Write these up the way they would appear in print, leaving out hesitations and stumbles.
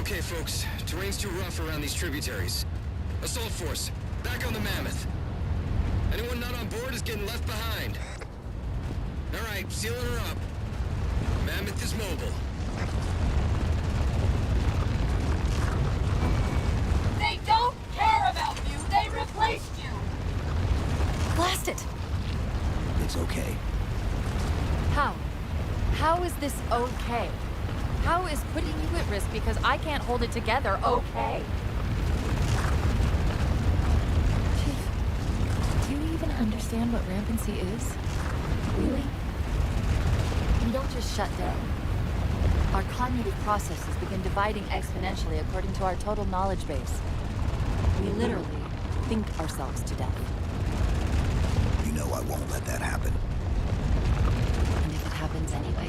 Okay, folks. Terrain's too rough around these tributaries. Assault force, back on the Mammoth. Anyone not on board is getting left behind. Alright, sealing her up. Mammoth is mobile. They don't care about you! They replaced you! Blast it! It's okay. How? How is this okay? How is putting you at risk because I can't hold it together okay? Chief, do you even understand what rampancy is? Really? We don't just shut down. Our cognitive processes begin dividing exponentially according to our total knowledge base. We literally think ourselves to death. You know I won't let that happen. And if it happens anyway?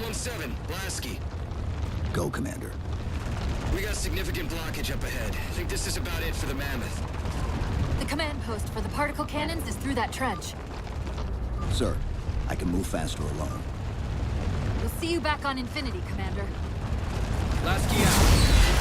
117, Lasky. Go, Commander. We got significant blockage up ahead. I think this is about it for the Mammoth. The command post for the particle cannons is through that trench. Sir, I can move faster alone. We'll see you back on Infinity, Commander. Lasky out.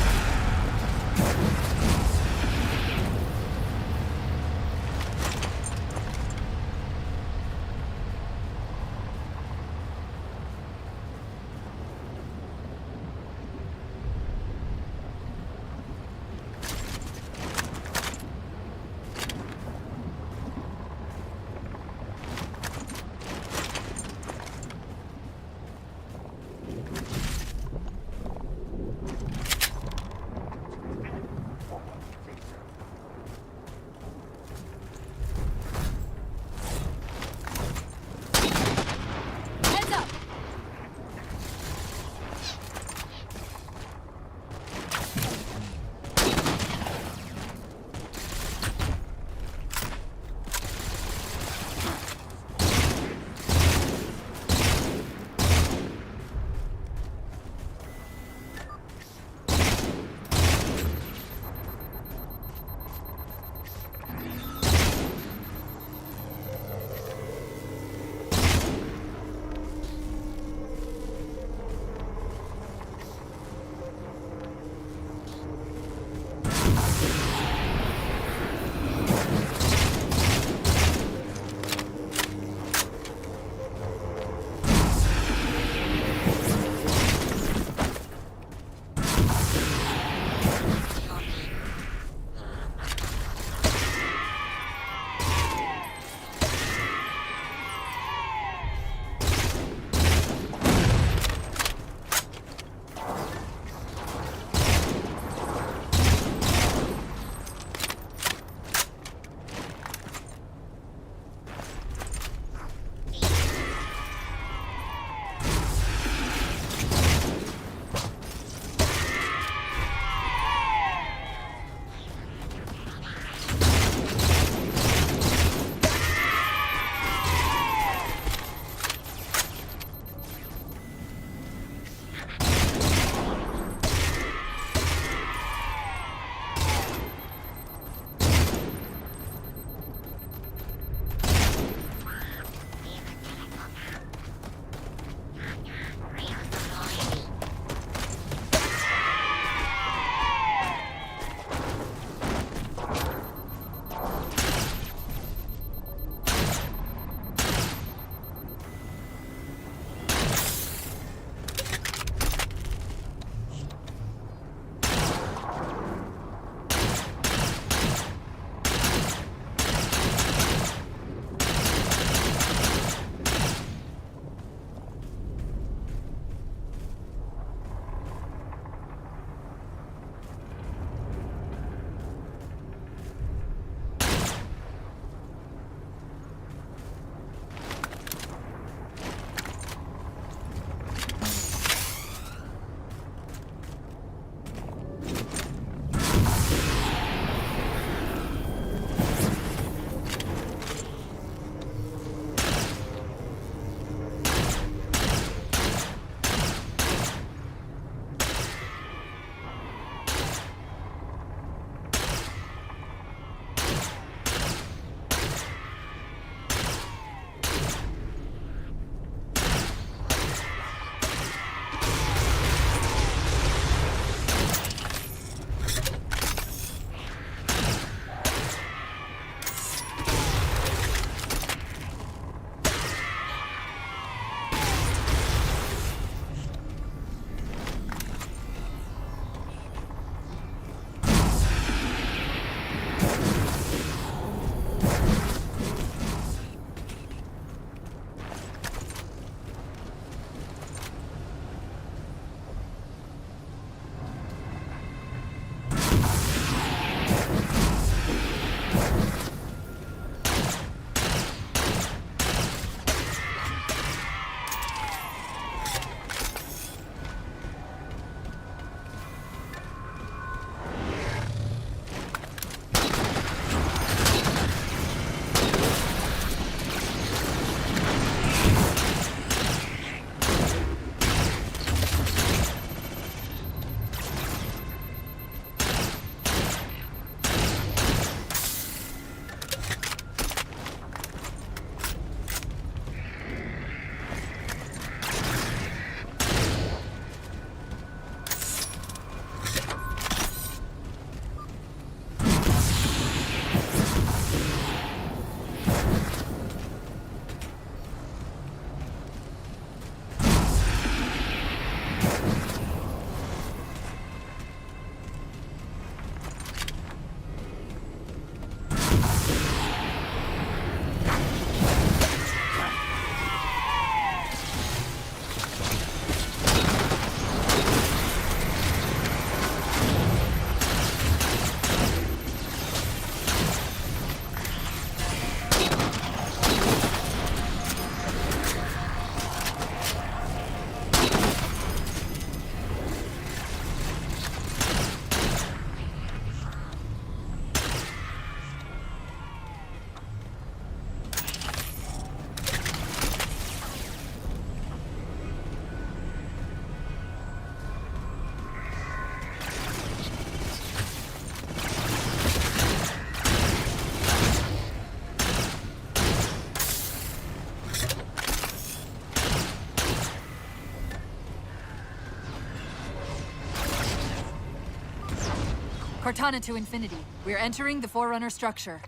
Cortana to Infinity. We're entering the Forerunner structure.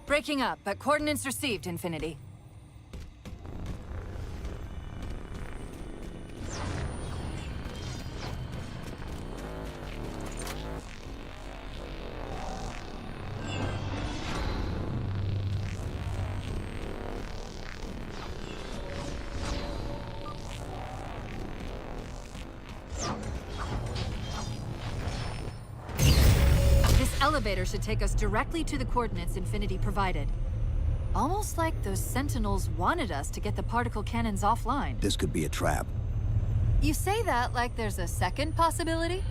Breaking up, but coordinates received, Infinity. Elevator should take us directly to the coordinates Infinity provided. Almost like those Sentinels wanted us to get the particle cannons offline. This could be a trap. You say that like there's a second possibility?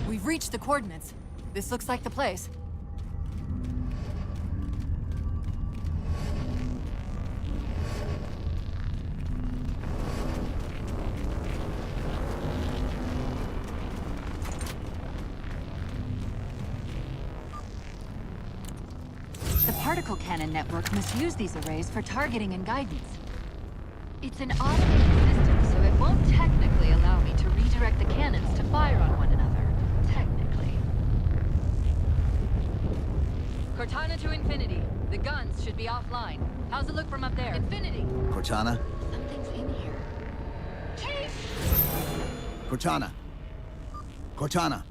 We've reached the coordinates. This looks like the place. The particle cannon network must use these arrays for targeting and guidance. It's an automated system, so it won't technically allow me to redirect the cannons to fire on one another. Technically. Cortana to Infinity. The guns should be offline. How's it look from up there? Infinity! Cortana? Something's in here. Cortana! Cortana!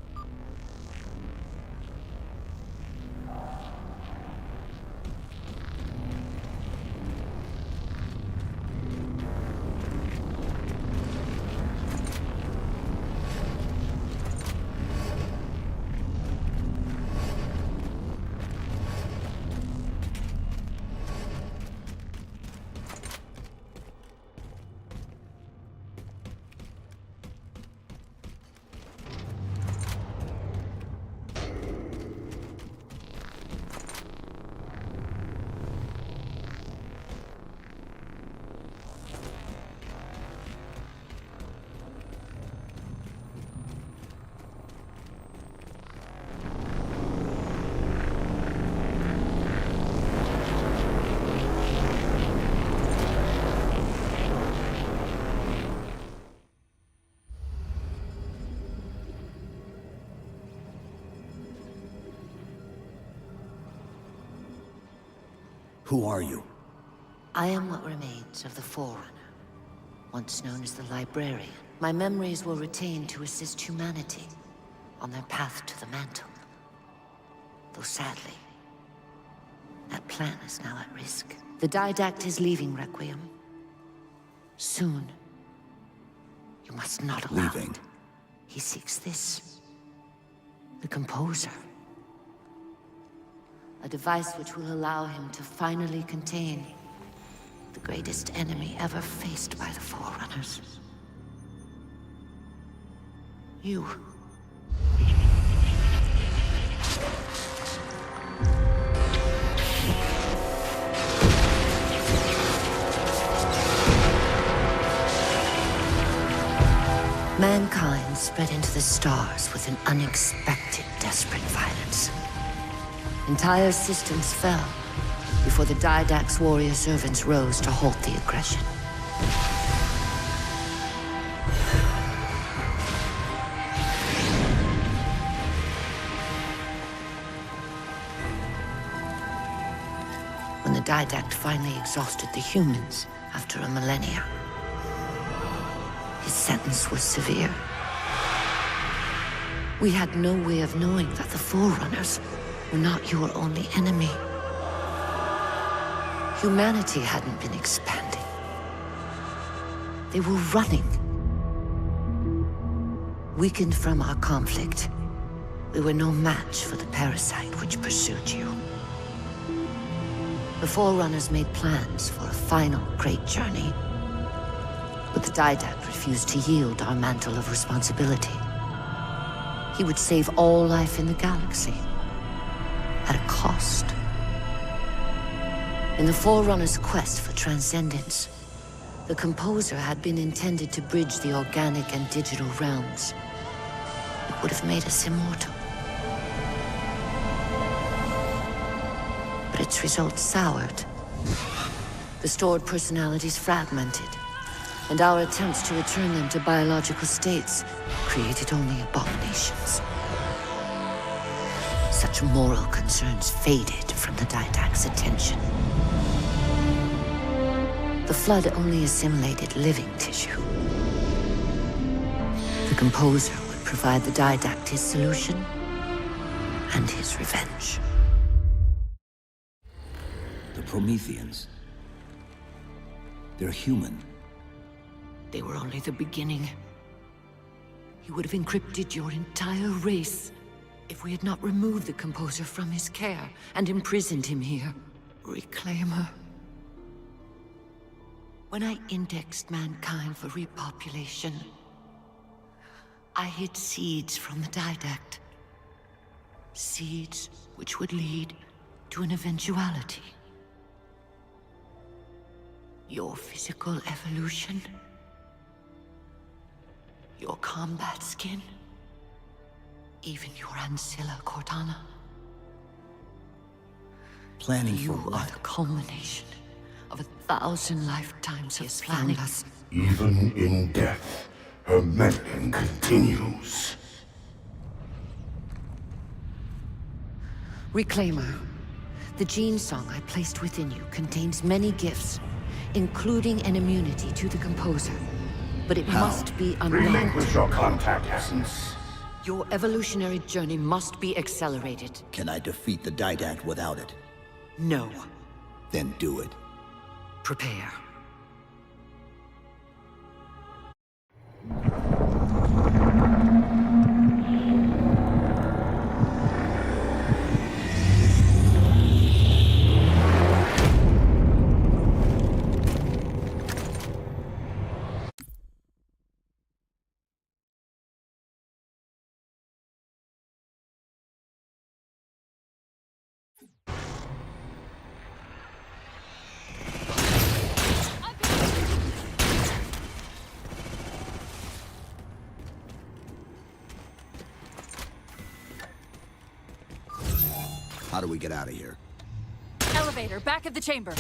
Who are you? I am what remains of the Forerunner, once known as the Librarian. My memories were retained to assist humanity on their path to the mantle. Though sadly, that plan is now at risk. The Didact is leaving Requiem. Soon. You must not allow Leaving? it. He seeks this. The Composer. A device which will allow him to finally contain the greatest enemy ever faced by the Forerunners. You. Mankind spread into the stars with an unexpected, desperate violence. Entire systems fell before the Didact's warrior servants rose to halt the aggression. When the Didact finally exhausted the humans after a millennia. His sentence was severe. We had no way of knowing that the Forerunners were not your only enemy. Humanity hadn't been expanding. They were running. Weakened from our conflict, we were no match for the parasite which pursued you. The Forerunners made plans for a final great journey, but the Didact refused to yield our mantle of responsibility. He would save all life in the galaxy, at a cost. In the Forerunners' quest for transcendence, the Composer had been intended to bridge the organic and digital realms. It would have made us immortal. But its results soured. The stored personalities fragmented, and our attempts to return them to biological states created only abominations. Such moral concerns faded from the Didact's attention. The Flood only assimilated living tissue. The Composer would provide the Didact his solution and his revenge. The Prometheans. They're human. They were only the beginning. He would have encrypted your entire race if we had not removed the Composer from his care and imprisoned him here. Reclaimer. When I indexed mankind for repopulation, I hid seeds from the Didact. Seeds which would lead to an eventuality. Your physical evolution, your combat skin, even your ancilla Cortana. Planning for You are what? the culmination of 1,000 lifetimes of planning us. Even in death, her meddling continues. Reclaimer, the gene song I placed within you contains many gifts, including an immunity to the Composer. But it must be unlocked. Relinquish your contact essence. Your evolutionary journey must be accelerated. Can I defeat the Didact without it? No. Then do it. Prepare. How do we get out of here? Elevator, back of the chamber.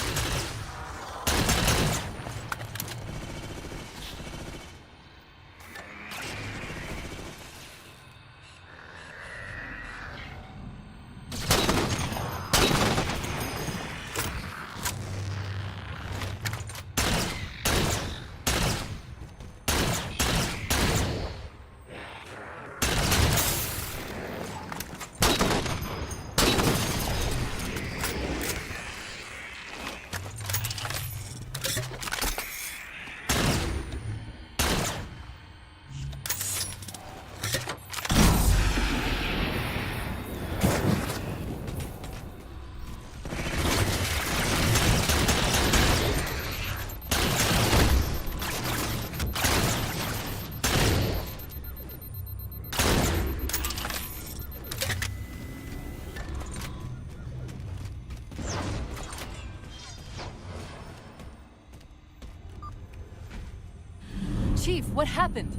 Chief, what happened?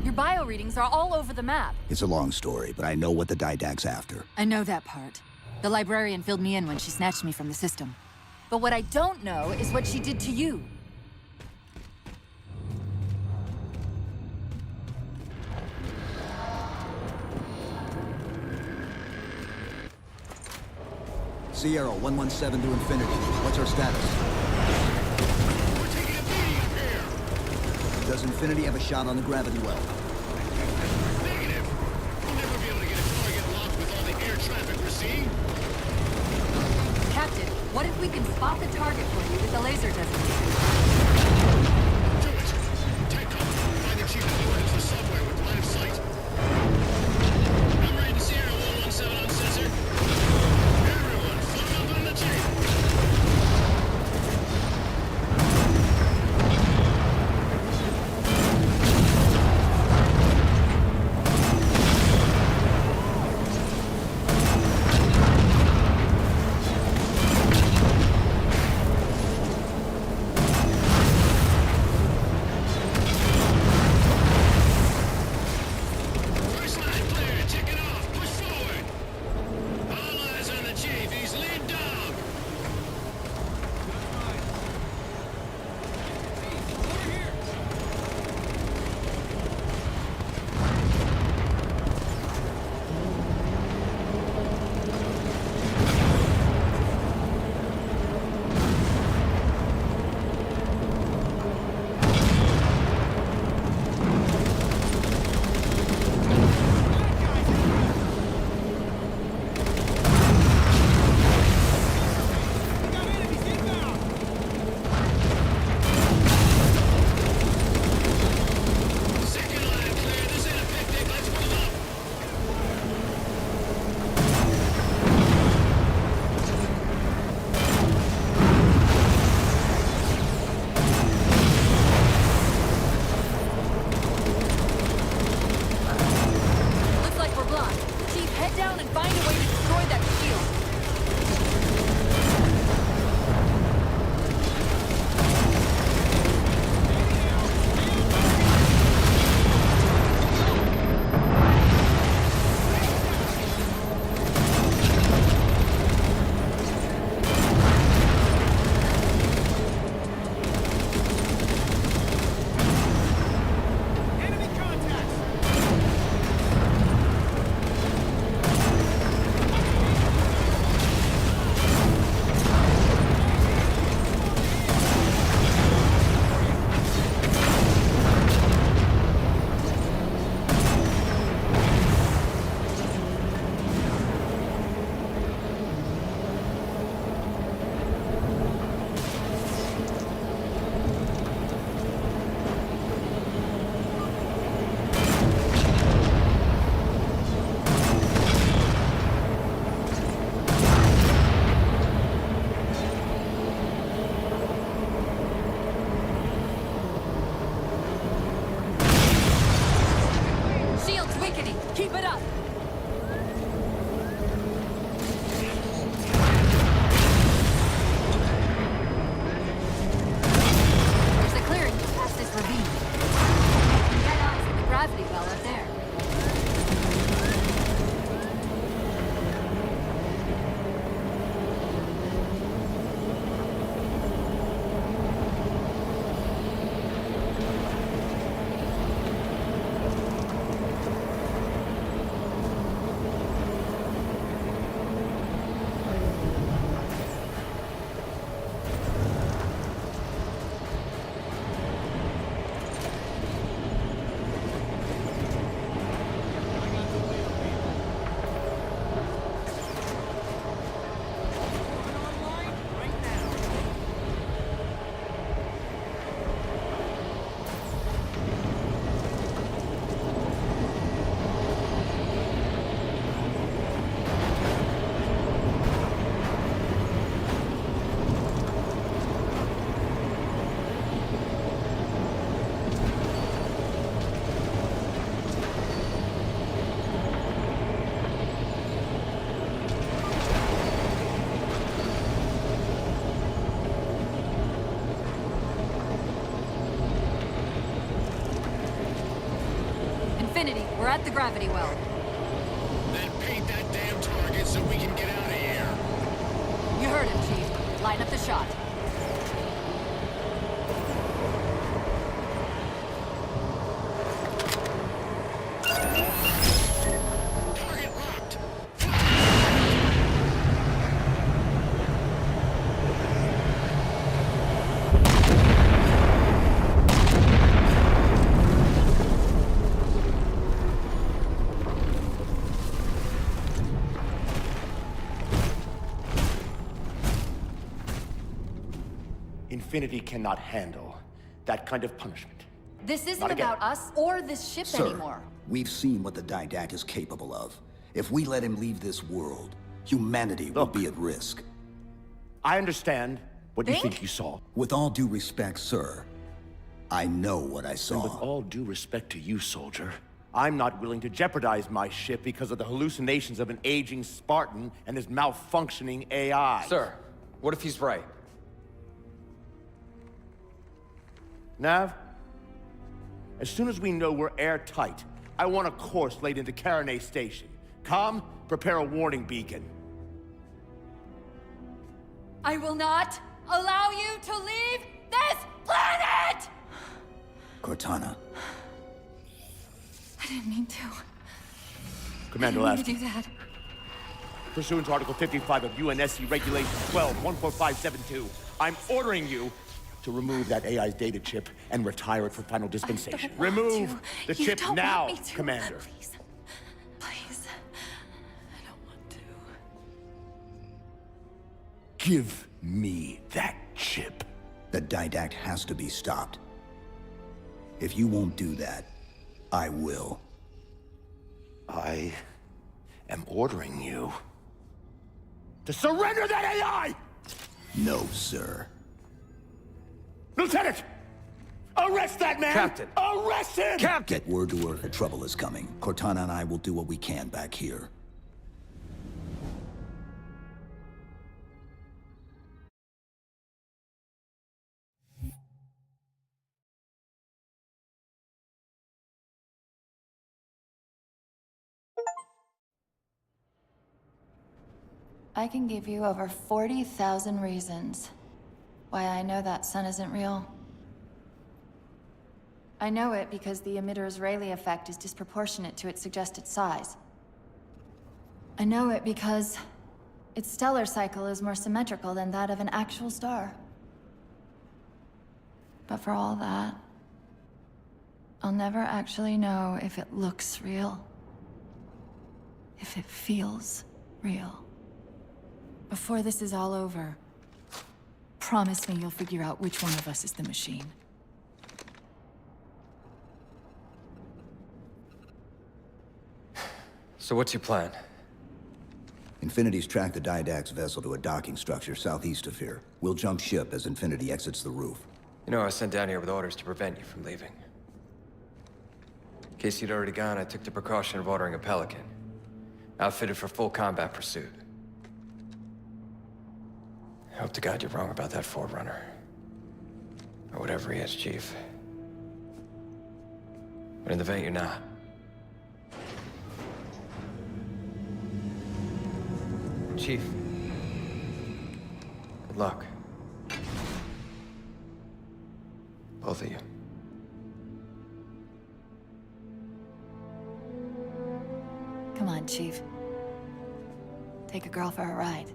Your bio readings are all over the map. It's a long story, but I know what the Didact's after. I know that part. The librarian filled me in when she snatched me from the system. But what I don't know is what she did to you. Sierra 117 to Infinity. What's our status? We're taking a beating up here! Does Infinity have a shot on the gravity well? Negative! We'll never be able to get a target locked with all the air traffic we're seeing. Captain, what if we can spot the target for you with the laser designator? Do it! Take cover. Find the chief coordinates for somewhere with line of sight. I'm ready to Sierra 117 on sensor. Everyone, float up on the chief! First line clear, check it off, push forward! All eyes on the chief, he's lead dog! Second line clear, this ain't a picnic, let's move up! Looks like we're blocked. Chief, head down and find a way to destroy that shield. Shield's weakening. Keep it up. There's a clearing just past this ravine. Get eyes on the gravity well up there. Infinity, we're at the gravity well. Then paint that damn target so we can get out of here. You heard him, Chief. Line up the shot. Target locked! Infinity cannot handle that kind of punishment. This isn't Not again. about us or this ship Sir, anymore. we've seen what the Didact is capable of. If we let him leave this world, humanity will Look. be at risk. I understand what you Think? think you saw. With all due respect, sir, I know what I And with saw. all due respect to you, soldier, I'm not willing to jeopardize my ship because of the hallucinations of an aging Spartan and his malfunctioning AI. Sir, what if he's right? Nav, as soon as we know we're airtight, I want a course laid into Caranay Station. Com, prepare a warning beacon. I will not allow you to leave this planet! Cortana, I didn't mean to. Commander I didn't Lasky, mean to do that. pursuant to Article 55 of UNSC Regulation 12-14572, I'm ordering you to remove that AI's data chip and retire it for final dispensation. I don't want Remove to. the You chip don't now, want me to. Commander. Please. Please. I don't want to. Give me that chip. the Didact has to be stopped. If you won't do that, I will. I am ordering you to surrender that AI! No, sir. Lieutenant! Arrest that man! Captain. Arrest him! Get word to her that trouble is coming. Cortana and I will do what we can back here. I can give you over 40,000 reasons why I know that sun isn't real. I know it because the emitter's Rayleigh effect is disproportionate to its suggested size. I know it because its stellar cycle is more symmetrical than that of an actual star. But for all that, I'll never actually know if it looks real. If it feels real. Before this is all over, promise me you'll figure out which one of us is the machine. So what's your plan? Infinity's tracked the Didact's vessel to a docking structure southeast of here. We'll jump ship as Infinity exits the roof. You know, I was sent down here with orders to prevent you from leaving. In case you'd already gone, I took the precaution of ordering a Pelican. Outfitted for full combat pursuit. I hope to God you're wrong about that Forerunner. Or whatever he is, Chief. But in the event you're not. Chief. Good luck. Both of you. Come on, Chief. Take a girl for a ride.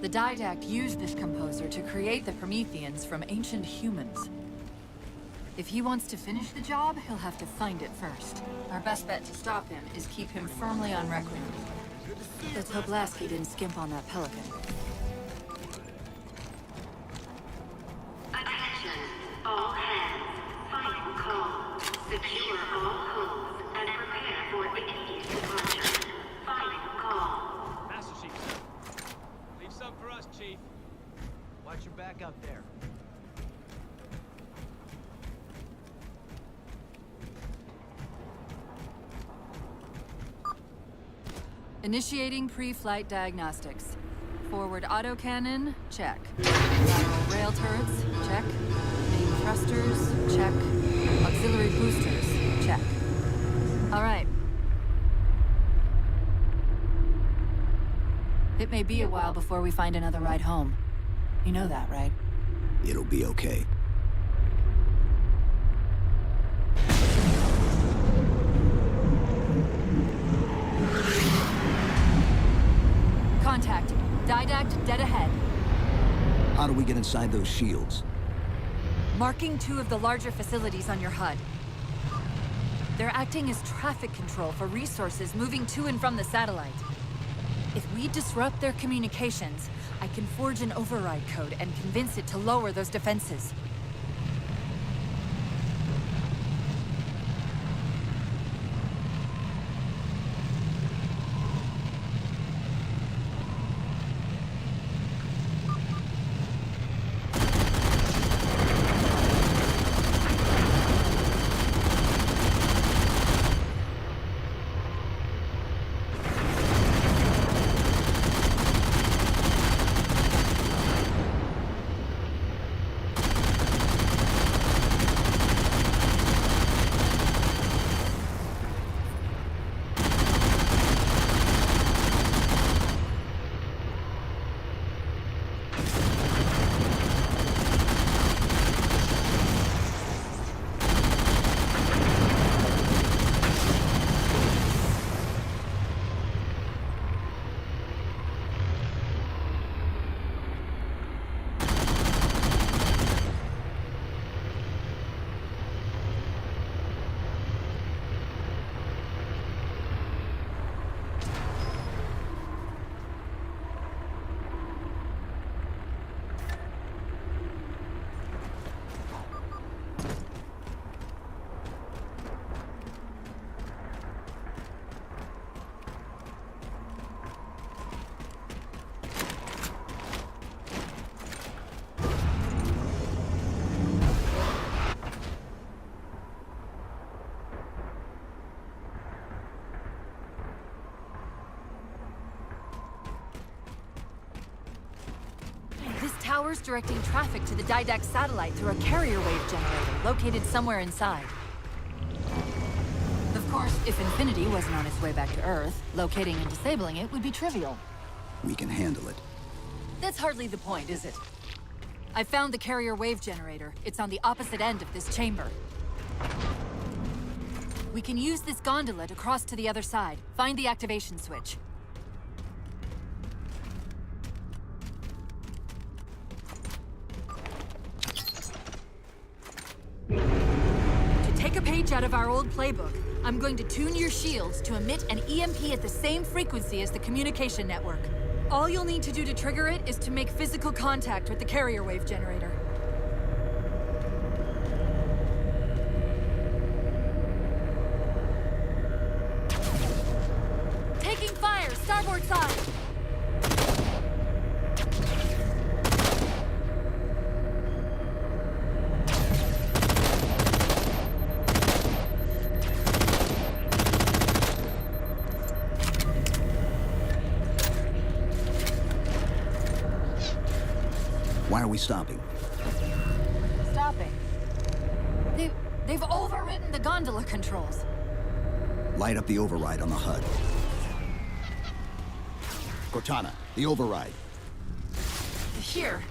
The Didact used this composer to create the Prometheans from ancient humans. If he wants to finish the job, he'll have to find it first. Our best bet to stop him is keep him firmly on Requiem. Let's hope Lasky didn't skimp on that Pelican. Attention, all hands. Final call. Secure all holds and prepare for immediate departure. Final call. Master Chief, sir. Leave some for us, Chief. Watch your back out there. Initiating pre-flight diagnostics. Forward autocannon, check. Lateral rail turrets, check. Main thrusters, check. Auxiliary boosters, check. All right. It may be a while before we find another ride home. You know that, right? It'll be okay. Contact. Didact dead ahead. How do we get inside those shields? Marking 2 of the larger facilities on your HUD. They're acting as traffic control for resources moving to and from the satellite. If we disrupt their communications, I can forge an override code and convince it to lower those defenses. Tower's directing traffic to the Didact satellite through a carrier wave generator located somewhere inside. Of course, if Infinity wasn't on its way back to Earth, locating and disabling it would be trivial. We can handle it. That's hardly the point, is it? I found the carrier wave generator. It's on the opposite end of this chamber. We can use this gondola to cross to the other side. Find the activation switch. Take a page out of our old playbook. I'm going to tune your shields to emit an EMP at the same frequency as the communication network. All you'll need to do to trigger it is to make physical contact with the carrier wave generator. Taking fire, starboard side! Why are we stopping? Stopping? They've overridden the gondola controls. Light up the override on the HUD. Cortana, the override. Here.